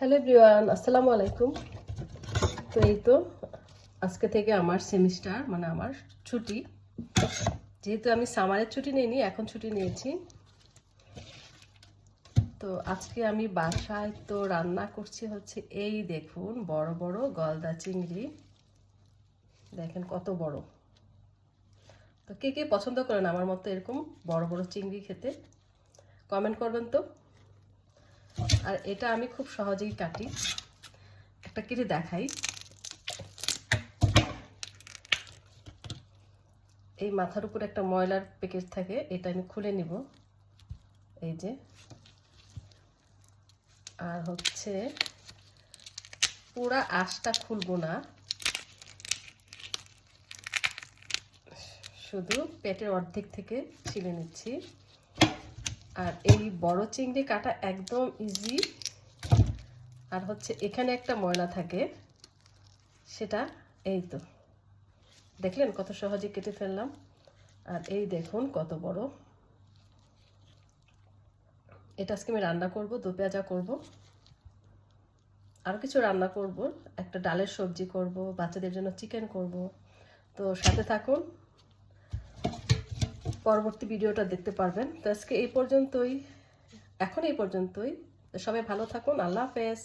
Hello everyone, আসসালামু আলাইকুম। তো এই তো আজকে থেকে আমার সেমিস্টার মানে আমার ছুটি। যেহেতু আমি সামারের ছুটি নিইনি, এখন ছুটি নিয়েছি। তো আজকে আমি বাসায় তো রান্না করছি হচ্ছে এই দেখুন বড় বড় গলদা চিংড়ি। দেখেন কত বড়। তো কে কে পছন্দ করেন আমার মতো এরকম বড় বড় চিংড়ি খেতে? কমেন্ট করবেন তো। আর এটা আমি খুব সহজেই কাটি, একটা কেটে দেখাই। এই মাথার উপর একটা ময়লার প্যাকেট থাকে, এটা আমি খুলে নিব, এই যে। আর হচ্ছে পুরা আঁশটা খুলবো না, শুধু পেটের অর্ধেক থেকে ছিলে নিচ্ছি। আর এই বড় চিংড়ি কাটা একদম ইজি। আর হচ্ছে এখানে একটা ময়লা থাকে, সেটা এই তো দেখলেন কত সহজে কেটে ফেললাম। আর এই দেখুন কত বড়। এটা আজকে আমি রান্না করব, দো পেঁয়াজা করব, আর কিছু রান্না করব, একটা ডালের সবজি করব, বাচ্চাদের জন্য চিকেন করব। তো সাথে থাকুন, পরবর্তী ভিডিওটা দেখতে পারবেন। তো আজকে এই পর্যন্তই, এখন এই পর্যন্তই। সবাই ভালো থাকুন, আল্লাহ হাফেজ।